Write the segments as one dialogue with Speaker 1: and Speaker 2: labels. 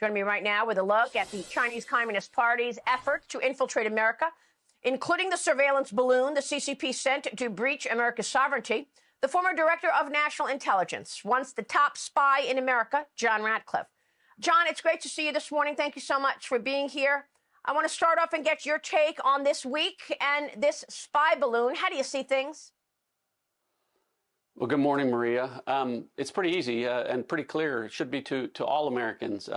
Speaker 1: Joining me right now with a look at the Chinese Communist Party's efforts to infiltrate America, including the surveillance balloon the CCP sent to breach America's sovereignty, the former director of national intelligence, once the top spy in America, John Ratcliffe. John, it's great to see you this morning. Thank you so much for being here. I want to start off and get your take on this week and this spy balloon. How do you see things?
Speaker 2: Well, good morning, Maria. It's pretty easy and pretty clear. It should be to all Americans.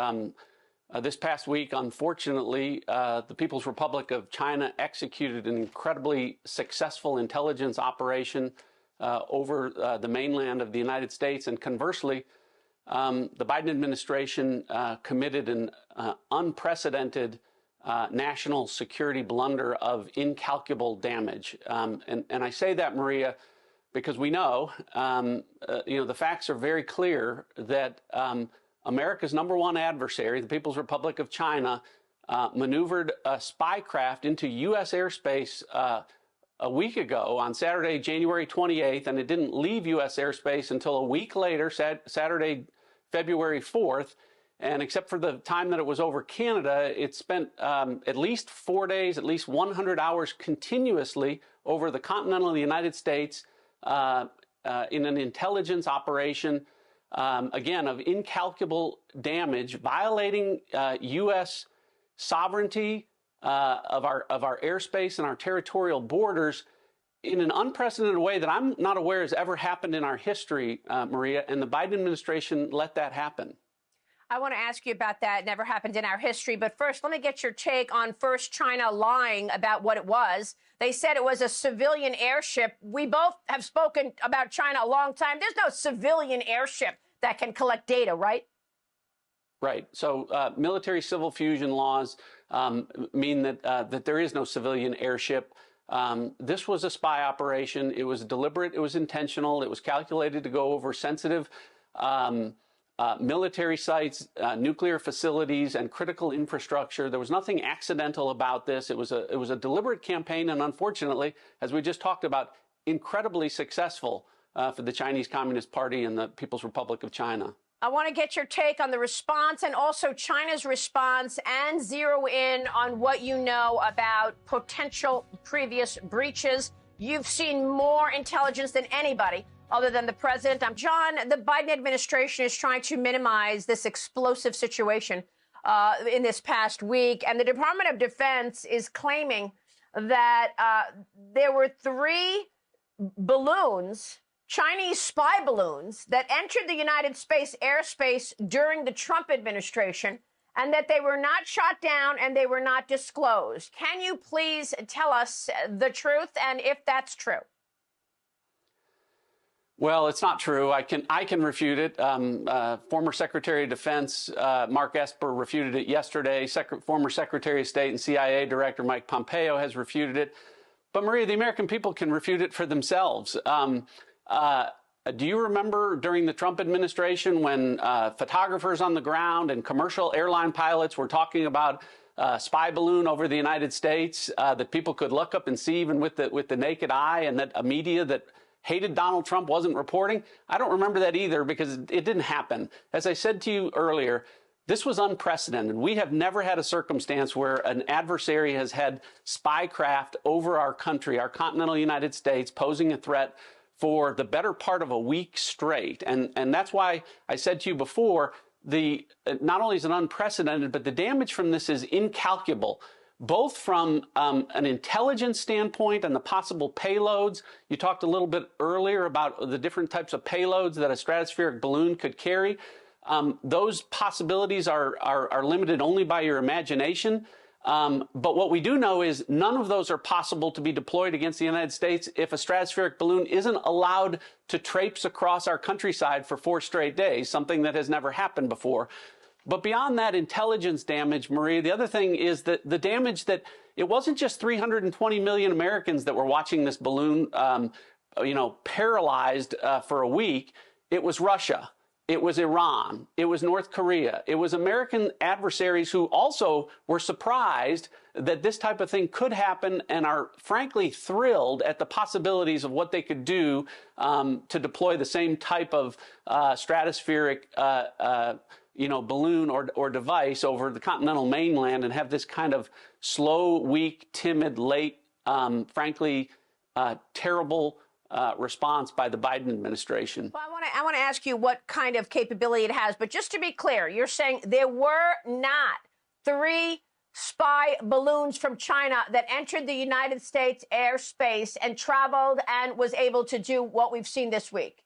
Speaker 2: This past week, unfortunately, the People's Republic of China executed an incredibly successful intelligence operation over the mainland of the United States. And conversely, the Biden administration committed an unprecedented national security blunder of incalculable damage. And I say that, Maria, because we know, the facts are very clear that America's number one adversary, the People's Republic of China, maneuvered a spy craft into U.S. airspace a week ago on Saturday, January 28th, and it didn't leave U.S. airspace until a week later, Saturday, February 4th. And except for the time that it was over Canada, it spent at least 4 days, at least 100 hours continuously over the continental United States in an intelligence operation, again, of incalculable damage, violating U.S. sovereignty of our airspace and our territorial borders in an unprecedented way that I'm not aware has ever happened in our history, Maria, and the Biden administration let that happen.
Speaker 1: I want to ask you about that. It never happened in our history. But first, let me get your take on first China lying about what it was. They said it was a civilian airship. We both have spoken about China a long time. There's no civilian airship that can collect data, right?
Speaker 2: Right. So military civil fusion laws mean that there is no civilian airship. This was a spy operation. It was deliberate. It was intentional. It was calculated to go over sensitive military sites, nuclear facilities, and critical infrastructure. There was nothing accidental about this. It was a deliberate campaign, and unfortunately, as we just talked about, incredibly successful for the Chinese Communist Party and the People's Republic of China.
Speaker 1: I want to get your take on the response and also China's response, and zero in on what you know about potential previous breaches. You've seen more intelligence than anybody other than the president. John, the Biden administration is trying to minimize this explosive situation in this past week. And the Department of Defense is claiming that there were 3 balloons, Chinese spy balloons, that entered the United States airspace during the Trump administration, and that they were not shot down and they were not disclosed. Can you please tell us the truth and if that's true?
Speaker 2: Well, it's not true. I can refute it. Former Secretary of Defense Mark Esper refuted it yesterday. Former Secretary of State and CIA Director Mike Pompeo has refuted it. But Maria, the American people can refute it for themselves. Do you remember during the Trump administration when photographers on the ground and commercial airline pilots were talking about a spy balloon over the United States that people could look up and see even with the naked eye, and that a media that hated Donald Trump wasn't reporting? I don't remember that either, because it didn't happen. As I said to you earlier, this was unprecedented. We have never had a circumstance where an adversary has had spy craft over our country, our continental United States, posing a threat for the better part of a week straight. And that's why I said to you before, not only is it unprecedented, but the damage from this is incalculable, both from an intelligence standpoint and the possible payloads. You talked a little bit earlier about the different types of payloads that a stratospheric balloon could carry. Those possibilities are limited only by your imagination. But what we do know is none of those are possible to be deployed against the United States if a stratospheric balloon isn't allowed to traipse across our countryside for 4 straight days, something that has never happened before. But beyond that intelligence damage, Maria, the other thing is that the damage that it wasn't just 320 million Americans that were watching this balloon, paralyzed for a week. It was Russia. It was Iran. It was North Korea. It was American adversaries who also were surprised that this type of thing could happen and are frankly thrilled at the possibilities of what they could do to deploy the same type of stratospheric balloon or device over the continental mainland and have this kind of slow, weak, timid, late, frankly, terrible response by the Biden administration.
Speaker 1: Well, I want to ask you what kind of capability it has, but just to be clear, you're saying there were not 3 spy balloons from China that entered the United States airspace and traveled and was able to do what we've seen this week.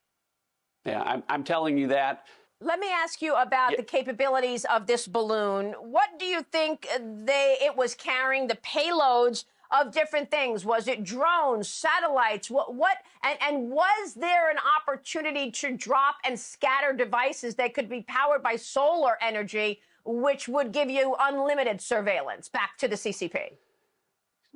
Speaker 2: Yeah, I'm telling you that.
Speaker 1: Let me ask you about the capabilities of this balloon. What do you think it was carrying, the payloads of different things? Was it drones, satellites? And was there an opportunity to drop and scatter devices that could be powered by solar energy, which would give you unlimited surveillance? Back to the CCP.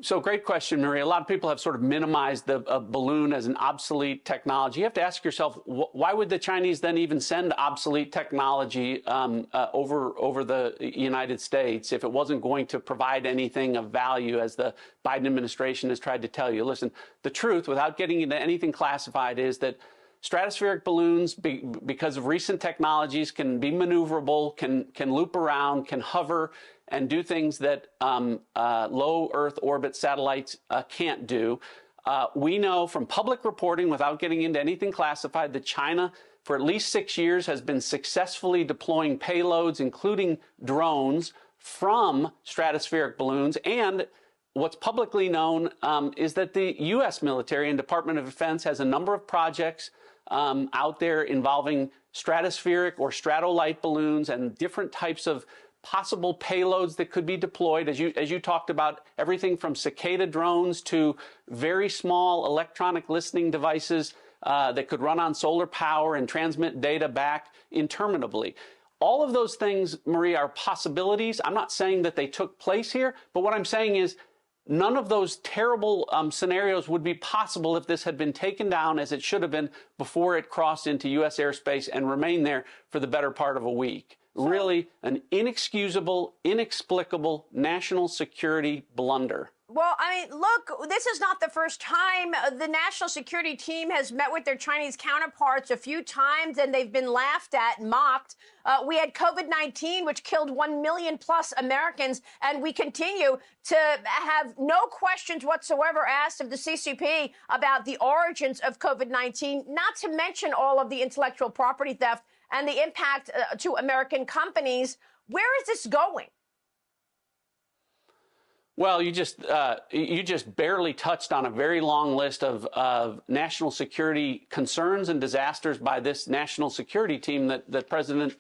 Speaker 2: So great question, Maria. A lot of people have sort of minimized the balloon as an obsolete technology. You have to ask yourself, why would the Chinese then even send obsolete technology over the United States if it wasn't going to provide anything of value, as the Biden administration has tried to tell you? Listen, the truth, without getting into anything classified, is that stratospheric balloons, because of recent technologies, can be maneuverable, can loop around, can hover, and do things that low Earth orbit satellites can't do. We know from public reporting, without getting into anything classified, that China, for at least 6 years, has been successfully deploying payloads, including drones, from stratospheric balloons. And what's publicly known is that the U.S. military and Department of Defense has a number of projects out there involving stratospheric or stratolight balloons and different types of possible payloads that could be deployed, as you talked about, everything from cicada drones to very small electronic listening devices that could run on solar power and transmit data back interminably. All of those things, Maria, are possibilities. I'm not saying that they took place here, but what I'm saying is none of those terrible scenarios would be possible if this had been taken down as it should have been before it crossed into U.S. airspace and remained there for the better part of a week. Really an inexcusable, inexplicable national security blunder.
Speaker 1: Well, I mean, look, this is not the first time the national security team has met with their Chinese counterparts a few times, and they've been laughed at and mocked. We had COVID-19, which killed 1 million plus Americans, and we continue to have no questions whatsoever asked of the CCP about the origins of COVID-19, not to mention all of the intellectual property theft and the impact to American companies. Where is this going?
Speaker 2: Well, you just barely touched on a very long list of national security concerns and disasters by this national security team that President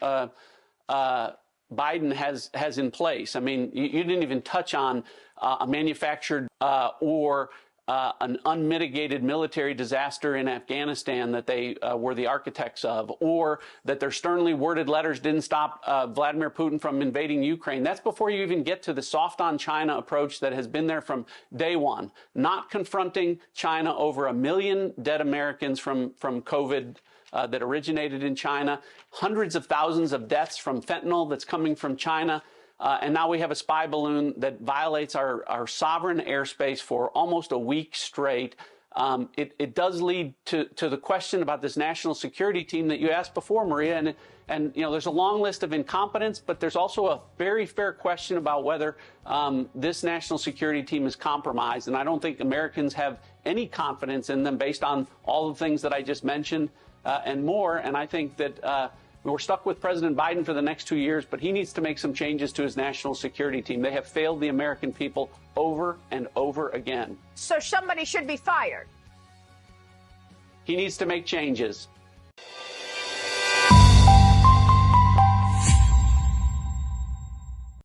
Speaker 2: Biden has in place. I mean, you didn't even touch on a manufactured or an unmitigated military disaster in Afghanistan that they were the architects of, or that their sternly worded letters didn't stop Vladimir Putin from invading Ukraine. That's before you even get to the soft on China approach that has been there from day one, not confronting China over 1 million dead Americans from COVID that originated in China, hundreds of thousands of deaths from fentanyl that's coming from China. And now we have a spy balloon that violates our sovereign airspace for almost a week straight. It does lead to the question about this national security team that you asked before, Maria. And there's a long list of incompetence, but there's also a very fair question about whether this national security team is compromised. And I don't think Americans have any confidence in them based on all the things that I just mentioned and more. And I think that we're stuck with President Biden for the next 2 years, but he needs to make some changes to his national security team. They have failed the American people over and over again.
Speaker 1: So somebody should be fired.
Speaker 2: He needs to make changes.